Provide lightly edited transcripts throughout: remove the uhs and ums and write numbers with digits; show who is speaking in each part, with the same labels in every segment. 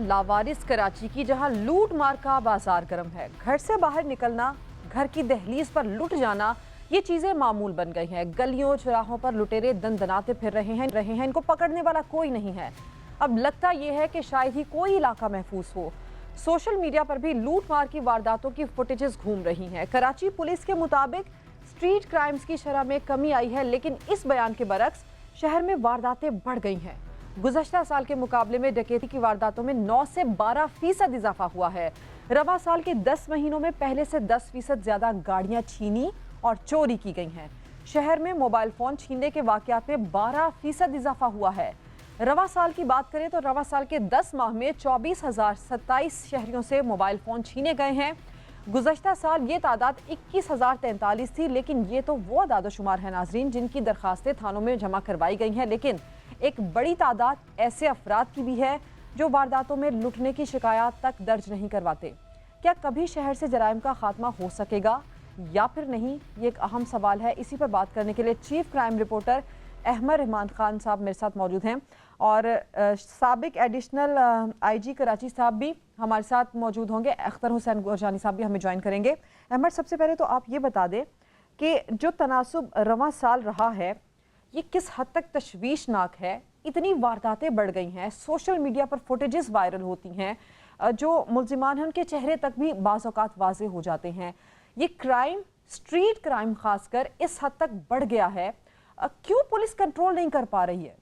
Speaker 1: लावारिस कराची की जहां लूट मार का बाजार गर्म है। घर से बाहर निकलना, घर की दहलीज पर लुट जाना, ये चीजें मामूल बन गई हैं। गलियों चौराहों पर लुटेरे दनदनाते फिर रहे हैं। इनको पकड़ने वाला कोई नहीं है। अब लगता ये है कि शायद ही कोई इलाका महफूज हो। सोशल मीडिया पर भी लूट मार की वारदातों की फुटेजेस घूम रही हैं। कराची पुलिस के मुताबिक स्ट्रीट क्राइम्स की शरह में कमी आई है, लेकिन इस बयान के बरक्स शहर में वारदातें बढ़ गई हैं। गुज़श्ता साल के मुकाबले में डकैती की वारदातों में 9 से 12% इजाफा हुआ है। रवा साल के 10 महीनों में पहले से 10% ज्यादा गाड़ियां छीनी और चोरी की गई हैं। शहर में मोबाइल फोन छीनने के वाकयात में 12% इजाफा हुआ है। रवा साल की बात करें तो रवा साल के 10 माह में 24,027 शहरियों से मोबाइल फोन छीने गए हैं। गुज़श्ता साल ये तादाद 21,043 थी, लेकिन ये तो वो आदादोशुमार है नाजरीन जिनकी दरखास्तें थानों में जमा करवाई गई हैं, लेकिन एक बड़ी तादाद ऐसे अफराद की भी है जो वारदातों में लुटने की शिकायत तक दर्ज नहीं करवाते। क्या कभी शहर से जराइम का खात्मा हो सकेगा या फिर नहीं, ये एक अहम सवाल है। इसी पर बात करने के लिए chief crime reporter Ahmed Rahman Khan साहब मेरे साथ मौजूद हैं और साबिक एडिशनल आईजी कराची साहब भी हमारे साथ मौजूद होंगे। अख्तर हुसैन गोरजानी साहब भी हमें ज्वाइन करेंगे। अहमद, सबसे पहले तो आप ये बता दें कि जो तनासुब रवां साल रहा है ये किस हद तक तशवीशनाक है। इतनी वारदातें बढ़ गई हैं, सोशल मीडिया पर फुटेजेस वायरल होती हैं, जो मुल्जिमान हैं उनके चेहरे तक भी बाज़ औक़ात वाज़े हो जाते हैं। ये क्राइम, स्ट्रीट क्राइम खासकर, इस हद तक बढ़ गया है। क्यों पुलिस कंट्रोल नहीं कर पा रही है?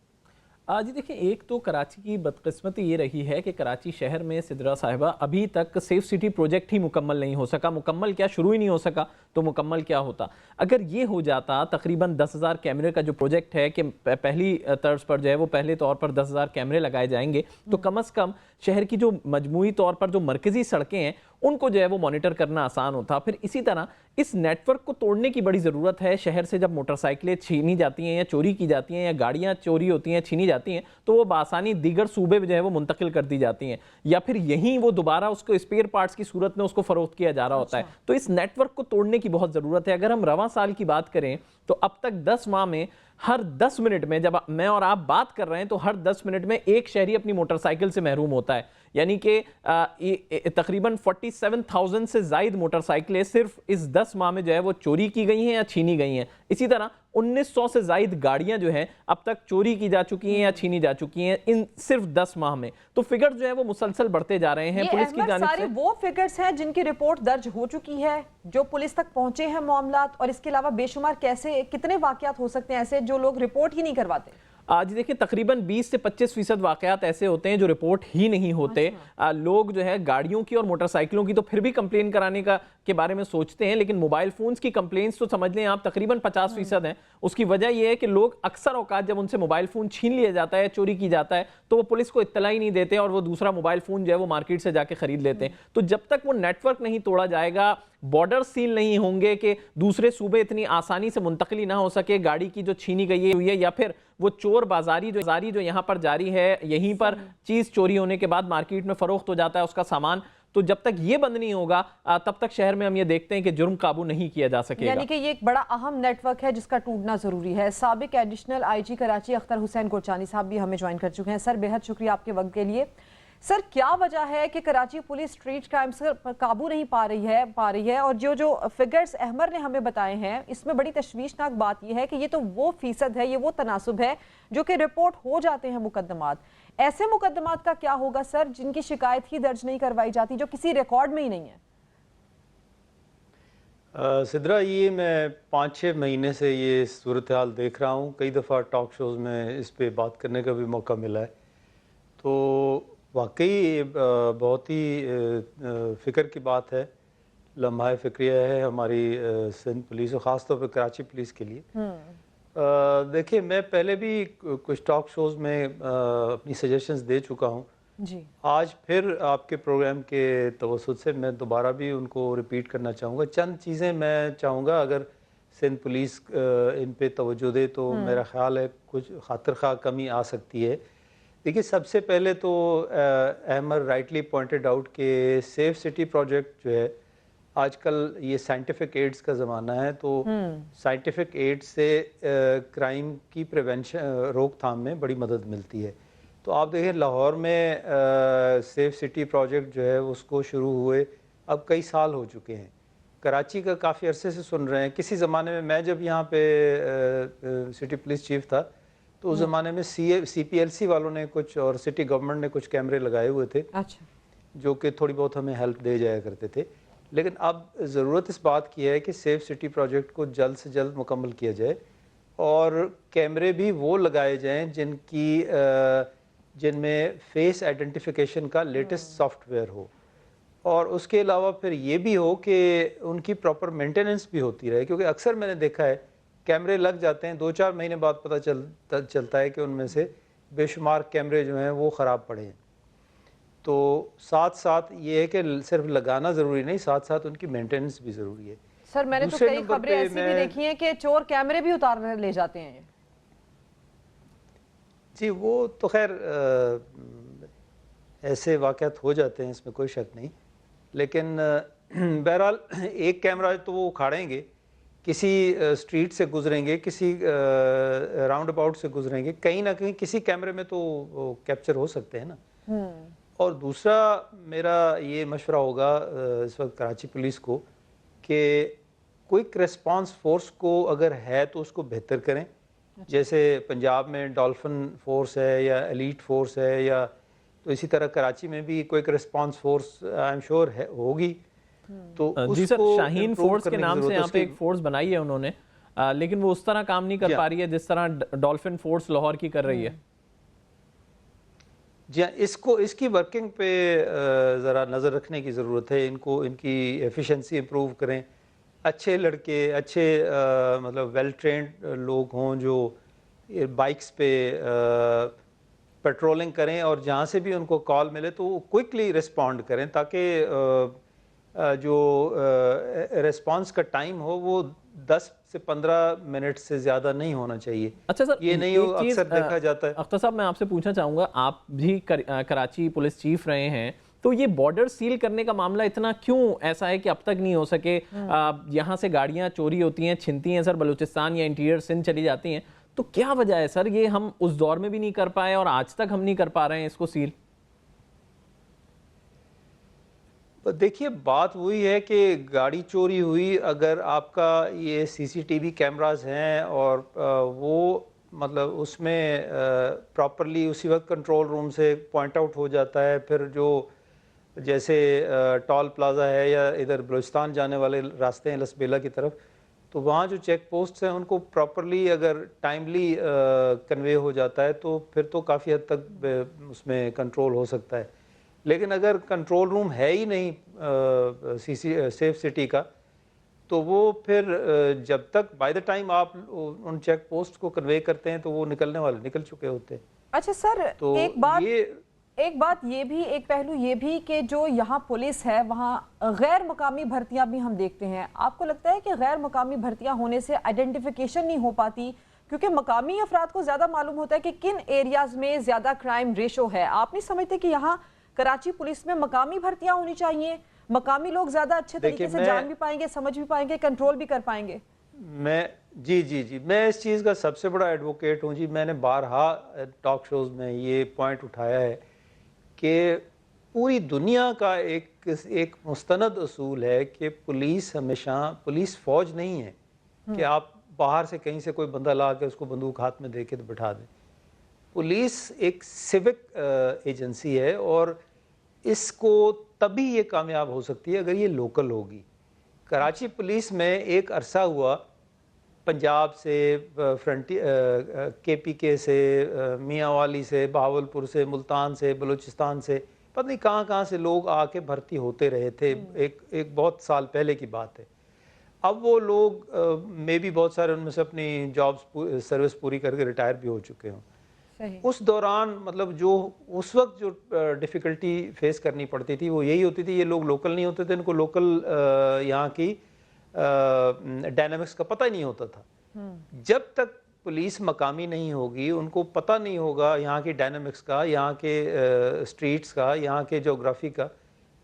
Speaker 2: जी देखिए, एक तो कराची की बदकिस्मती ये रही है कि कराची शहर में सिद्रा साहिबा अभी तक सेफ सिटी प्रोजेक्ट ही मुकम्मल नहीं हो सका। मुकम्मल क्या, शुरू ही नहीं हो सका तो मुकम्मल क्या होता। अगर ये हो जाता, तकरीबन 10,000 कैमरे का जो प्रोजेक्ट है कि पहली तर्ज पर जो है वो पहले तौर पर 10,000 कैमरे लगाए जाएंगे, तो कम अज़ कम शहर की जो मजमूई तौर पर जो मरकज़ी सड़कें हैं उनको जो है वो मॉनिटर करना आसान होता। फिर इसी तरह इस नेटवर्क को तोड़ने की बड़ी ज़रूरत है। शहर से जब मोटरसाइकिलें छीनी जाती हैं या चोरी की जाती हैं या गाड़ियाँ चोरी होती हैं, छीनी जाती हैं, तो वो बआसानी दीगर सूबे जो है वो मुंतकिल कर दी जाती हैं या फिर यहीं वो दोबारा उसको स्पेयर पार्ट्स की सूरत में उसको फ़रोख्त किया जा रहा होता है। तो इस नेटवर्क को तोड़ने की बहुत ज़रूरत है। अगर हम रवां साल की बात करें तो अब तक 10 माह में हर 10 मिनट में, जब मैं और आप बात कर रहे हैं, तो हर 10 मिनट में एक शहरी अपनी मोटरसाइकिल से महरूम होता है। यानी कि तकरीबन 47,000 से ज़ायद मोटरसाइकिलें सिर्फ इस 10 माह में जो है वो चोरी की गई हैं या छीनी गई हैं। इसी तरह 1900 से ज़ायद गाड़ियां जो हैं अब तक चोरी की जा चुकी हैं या छीनी जा चुकी हैं इन सिर्फ 10 माह में। तो फिगर्स जो है वो मुसलसल बढ़ते जा रहे हैं। पुलिस की जानिब से
Speaker 1: वो फिगर्स हैं जिनकी रिपोर्ट दर्ज हो चुकी है, जो पुलिस तक पहुंचे हैं मामलात, और इसके अलावा बेशुमार कैसे कितने वाकयात हो सकते हैं ऐसे जो लोग रिपोर्ट ही नहीं करवाते?
Speaker 2: आज देखिए, तकरीबन 20 से 25% वाकयात ऐसे होते हैं जो रिपोर्ट ही नहीं होते। लोग जो है गाड़ियों की और मोटरसाइकिलों की तो फिर भी कंप्लेन कराने के बारे में सोचते हैं, लेकिन मोबाइल फोन्स की कंप्लेंट्स तो समझ लें आप तकरीबन 50% हैं। उसकी वजह यह है कि लोग अक्सर औकात जब उनसे मोबाइल फोन छीन लिया जाता है, चोरी की जाता है, तो वो पुलिस को इत्तला ही नहीं देते और वो दूसरा मोबाइल फोन जो है वो मार्केट से जाके खरीद लेते हैं। तो जब तक वो नेटवर्क नहीं तोड़ा जाएगा, बॉर्डर सील नहीं होंगे कि दूसरे सूबे इतनी आसानी से मुंतकली ना हो सके गाड़ी की जो छीनी गई हुई है, या फिर वो चोर बाजारी जो यहाँ पर जारी है, यहीं पर चीज़ चोरी होने के बाद मार्केट में फरोख्त हो जाता है उसका सामान, तो जब तक ये बंद नहीं होगा तब तक शहर में हम ये देखते हैं कि जुर्म काबू नहीं किया जा सकेगा।
Speaker 1: यानी कि ये एक बड़ा अहम नेटवर्क है जिसका टूटना जरूरी है। साबिक एडिशनल आईजी कराची अख्तर हुसैन गोरजानी साहब भी हमें ज्वाइन कर चुके हैं। सर, बेहद शुक्रिया आपके वक्त के लिए। सर, क्या वजह है कि कराची पुलिस स्ट्रीट क्राइम्स पर काबू नहीं पा रही है और जो फिगर्स अहमद ने हमें बताए हैं, इसमें बड़ी तशवीशनाक बात यह है कि ये तो वो फीसद है, ये वो तनासुब है जो कि रिपोर्ट हो जाते हैं मुकदमात। ऐसे मुकदमात का क्या होगा सर जिनकी शिकायत ही दर्ज नहीं करवाई जाती, जो किसी रिकॉर्ड में ही नहीं है?
Speaker 3: सिद्रा, ये मैं 5-6 महीने से ये सूरत हाल देख रहा हूँ। कई दफ़ा टॉक शोज़ में इस पे बात करने का भी मौका मिला है। तो वाकई बहुत ही फ़िक्र की बात है, लम्हा फ़िक्रिया है हमारी सिंध पुलिस और ख़ास तौर पर कराची पुलिस के लिए। देखिए, मैं पहले भी कुछ टॉक शोज़ में अपनी सजेशंस दे चुका हूँ जी। आज फिर आपके प्रोग्राम के तवस्सुत से मैं दोबारा भी उनको रिपीट करना चाहूँगा। चंद चीज़ें मैं चाहूँगा अगर सिंध पुलिस इन पे तवज्जो दे तो मेरा ख़्याल है कुछ खातिर खा कमी आ सकती है। देखिए, सबसे पहले तो अहमद राइटली पॉइंटेड आउट कि सेफ सिटी प्रोजेक्ट जो है, आजकल ये साइंटिफिक एड्स का ज़माना है, तो साइंटिफिक एड्स से क्राइम की प्रिवेंशन रोकथाम में बड़ी मदद मिलती है। تو آپ دیکھیں لاہور میں سیف سٹی پروجیکٹ جو ہے اس کو شروع ہوئے اب کئی سال ہو چکے ہیں. کراچی کا کافی عرصے سے سن رہے ہیں. کسی زمانے میں جب یہاں پہ سٹی پولیس چیف تھا تو اس زمانے میں سی پی ایل سی والوں نے کچھ اور سٹی گورنمنٹ نے کچھ کیمرے لگائے ہوئے تھے جو کہ تھوڑی بہت ہمیں ہیلپ دے جایا کرتے تھے. لیکن اب ضرورت اس بات کی ہے کہ سیف سٹی پروجیکٹ کو جلد سے جلد مکمل کیا جائے اور کیمرے بھی وہ لگائے جائیں جن میں فیس آئیڈینٹیفیکیشن کا لیٹسٹ سافٹ ویئر ہو, اور اس کے علاوہ پھر یہ بھی ہو کہ ان کی پراپر مینٹیننس بھی ہوتی رہے, کیونکہ اکثر میں نے دیکھا ہے کیمرے لگ جاتے ہیں 2-4 مہینے بعد پتہ چلتا ہے کہ ان میں سے بے شمار کیمرے جو ہیں وہ خراب پڑے ہیں. تو ساتھ ساتھ یہ ہے کہ صرف لگانا ضروری نہیں, ساتھ ساتھ ان کی مینٹیننس بھی ضروری ہے.
Speaker 1: سر میں نے تو کئی خبریں ایسی بھی دیکھی ہیں کہ چور کیمرے بھی اتارنے لے جاتے ہیں.
Speaker 3: جی وہ تو خیر ایسے واقعات ہو جاتے ہیں, اس میں کوئی شک نہیں, لیکن بہرحال ایک کیمرہ تو وہ اکھاڑیں گے, کسی اسٹریٹ سے گزریں گے, کسی راؤنڈ اباؤٹ سے گزریں گے, کہیں نہ کہیں کسی کیمرے میں تو کیپچر ہو سکتے ہیں نا. اور دوسرا میرا یہ مشورہ ہوگا اس وقت کراچی پولیس کو کہ کوئک ریسپانس فورس کو اگر ہے تو اس کو بہتر کریں. جیسے پنجاب میں ڈولفن فورس ہے یا ایلیٹ فورس ہے, یا تو اسی طرح کراچی میں بھی quick response force I am sure ہوگی. تو
Speaker 2: جی سر, شاہین فورس کے نام سے یہاں پہ ایک فورس بنائی ہے انہوں نے, لیکن وہ اس طرح کام نہیں کر پا رہی ہے جس طرح ڈولفن فورس لاہور کی کر رہی ہے.
Speaker 3: جی اس کی ورکنگ پہ ذرا نظر رکھنے کی ضرورت ہے. ان کی ایفیشنسی امپروو کریں, اچھے لڑکے, اچھے مطلب ویل ٹرینڈ لوگ ہوں جو بائکس پہ پیٹرولنگ کریں, اور جہاں سے بھی ان کو کال ملے تو وہ کوئکلی رسپونڈ کریں تاکہ جو ریسپانس کا ٹائم ہو وہ 10 سے 15 منٹ سے زیادہ نہیں ہونا چاہیے.
Speaker 2: اچھا سر,
Speaker 3: یہ نہیں ہو اکثر دیکھا جاتا ہے.
Speaker 2: اختر صاحب میں آپ سے پوچھنا چاہوں گا, آپ بھی کراچی پولیس چیف رہے ہیں, تو یہ بارڈر سیل کرنے کا معاملہ اتنا کیوں ایسا ہے کہ اب تک نہیں ہو سکے؟ یہاں سے گاڑیاں چوری ہوتی ہیں, چھنتی ہیں سر, بلوچستان یا انٹیریئر سندھ چلی جاتی ہیں, تو کیا وجہ ہے سر یہ ہم اس دور میں بھی نہیں کر پائے اور آج تک ہم نہیں کر پا رہے ہیں اس کو سیل؟
Speaker 3: دیکھیے بات وہی ہے کہ گاڑی چوری ہوئی, اگر آپ کا یہ سی سی ٹی وی کیمراز ہیں اور وہ مطلب اس میں پراپرلی اسی وقت کنٹرول روم سے پوائنٹ آؤٹ ہو جاتا ہے, پھر جو جیسے ٹول پلازا ہے یا ادھر بلوچستان جانے والے راستے ہیں لسبیلا کی طرف, تو وہاں جو چیک پوسٹس ہیں ان کو پراپرلی اگر ٹائملی کنوے ہو جاتا ہے تو پھر تو کافی حد تک اس میں کنٹرول ہو سکتا ہے. لیکن اگر کنٹرول روم ہے ہی نہیں سیف سٹی کا, تو وہ پھر جب تک بائی دا ٹائم آپ ان چیک پوسٹ کو کنوے کرتے ہیں تو وہ نکلنے والے نکل چکے ہوتے ہیں.
Speaker 1: اچھا سر, ایک بات یہ بھی, ایک پہلو یہ بھی کہ جو یہاں پولیس ہے وہاں غیر مقامی بھرتیاں بھی ہم دیکھتے ہیں. آپ کو لگتا ہے کہ غیر مقامی بھرتیاں ہونے سے آئیڈینٹیفیکیشن نہیں ہو پاتی, کیونکہ مقامی افراد کو زیادہ معلوم ہوتا ہے کہ کن ایریاز میں زیادہ کرائم ریشو ہے؟ آپ نہیں سمجھتے کہ یہاں کراچی پولیس میں مقامی بھرتیاں ہونی چاہیے؟ مقامی لوگ زیادہ اچھے طریقے سے جان بھی پائیں گے, سمجھ بھی پائیں گے, کنٹرول بھی کر پائیں گے.
Speaker 3: جی میں اس چیز کا سب سے بڑا ایڈوکیٹ ہوں جی. میں نے بارہا ٹاک شوز میں یہ پوائنٹ اٹھایا ہے کہ پوری دنیا کا ایک مستند اصول ہے کہ پولیس ہمیشہ, پولیس فوج نہیں ہے کہ آپ باہر سے کہیں سے کوئی بندہ لا کے اس کو بندوق ہاتھ میں دے کے بٹھا دیں. پولیس ایک سیوک ایجنسی ہے اور اس کو تبھی یہ کامیاب ہو سکتی ہے اگر یہ لوکل ہوگی. کراچی پولیس میں ایک عرصہ ہوا پنجاب سے, کے پی کے سے, میاں والی سے, بہاولپور سے, ملتان سے, بلوچستان سے, پتہ نہیں کہاں سے لوگ آ کے بھرتی ہوتے رہے تھے. ایک بہت سال پہلے کی بات ہے. اب وہ لوگ میں بھی بہت سارے ان میں سے اپنی جابز سروس پوری کر کے ریٹائر بھی ہو چکے ہوں. اس دوران مطلب جو اس وقت جو ڈیفیکلٹی فیس کرنی پڑتی تھی وہ یہی ہوتی تھی, یہ لوگ لوکل نہیں ہوتے تھے, ان کو لوکل یہاں کی ڈائنامکس کا پتہ ہی نہیں ہوتا تھا. جب تک پولیس مقامی نہیں ہوگی, ان کو پتہ نہیں ہوگا یہاں کی ڈائنامکس کا, یہاں کے اسٹریٹس کا, یہاں کے جغرافی کا,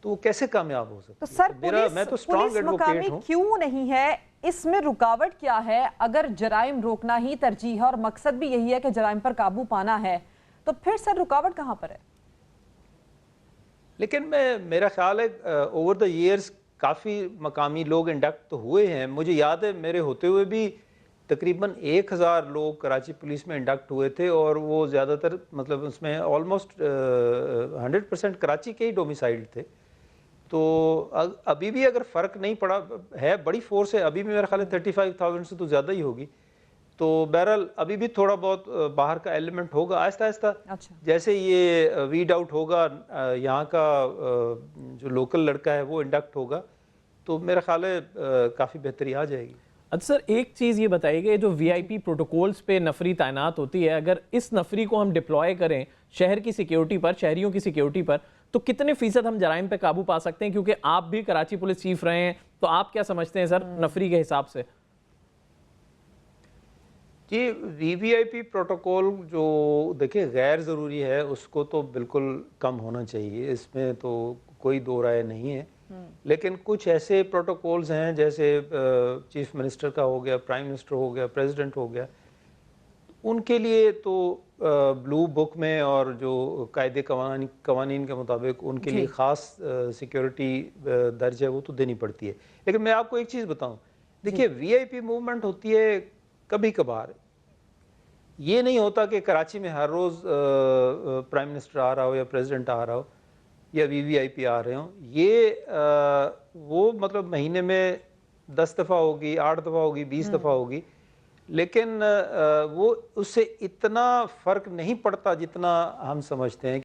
Speaker 3: تو وہ کیسے کامیاب ہو سکتا ہے؟
Speaker 1: تو سر پولیس مقامی کیوں نہیں ہے, اس میں رکاوٹ کیا ہے؟ اگر جرائم روکنا ہی ترجیح ہے اور مقصد بھی یہی ہے کہ جرائم پر قابو پانا ہے, तो फिर सर रुकावट कहाँ पर है?
Speaker 3: लेकिन मेरा ख्याल है ओवर द ईयर्स काफ़ी मकामी लोग इंडक्ट तो हुए हैं। मुझे याद है मेरे होते हुए भी तकरीबन 1000 लोग कराची पुलिस में इंडक्ट हुए थे, और वो ज़्यादातर मतलब उसमें ऑलमोस्ट 100% कराची के ही डोमिसाइल्ड थे। तो अभी भी अगर फ़र्क नहीं पड़ा है, बड़ी फोर्स है अभी भी, मेरा ख्याल है 35,000 से तो ज़्यादा ही होगी। तो बहरहाल अभी भी थोड़ा बहुत बाहर का एलिमेंट होगा आहिस्ता आहिस्ता।
Speaker 1: अच्छा।
Speaker 3: जैसे ये वीड आउट होगा, यहाँ का जो लोकल लड़का है वो इंडक्ट होगा, तो मेरा ख्याल है काफ़ी बेहतरी आ जाएगी।
Speaker 2: अच्छा सर, एक चीज़ ये बताइए, जो वीआईपी प्रोटोकॉल्स पे नफरी तैनात होती है, अगर इस नफरी को हम डिप्लॉय करें शहर की सिक्योरिटी पर, शहरियों की सिक्योरिटी पर, तो कितने फीसद हम जराइम पे काबू पा सकते हैं? क्योंकि आप भी कराची पुलिस चीफ रहे हैं, तो आप क्या समझते हैं सर नफरी के हिसाब से?
Speaker 3: जी, वीवीआईपी प्रोटोकॉल जो देखिए गैर ज़रूरी है उसको तो बिल्कुल कम होना चाहिए, इसमें तो कोई दो राय नहीं है। लेकिन कुछ ऐसे प्रोटोकॉल्स हैं जैसे चीफ मिनिस्टर का हो गया, प्राइम मिनिस्टर हो गया, प्रेसिडेंट हो गया, उनके लिए तो ब्लू बुक में और जो कायदे कवानीन के मुताबिक उनके लिए ख़ास सिक्योरिटी दर्ज है वो तो देनी पड़ती है। लेकिन मैं आपको एक चीज़ बताऊं, देखिए वीआईपी मूवमेंट होती है कभी कभार, ये नहीं होता कि कराची में हर रोज़ प्राइम मिनिस्टर आ रहा हो या प्रेसिडेंट आ रहा हो या वीवीआईपी आ रहे हो। ये वो मतलब महीने में 10 दफ़ा होगी, 8 दफ़ा होगी, 20 दफ़ा होगी, लेकिन वो उससे इतना फ़र्क नहीं पड़ता जितना हम समझते हैं।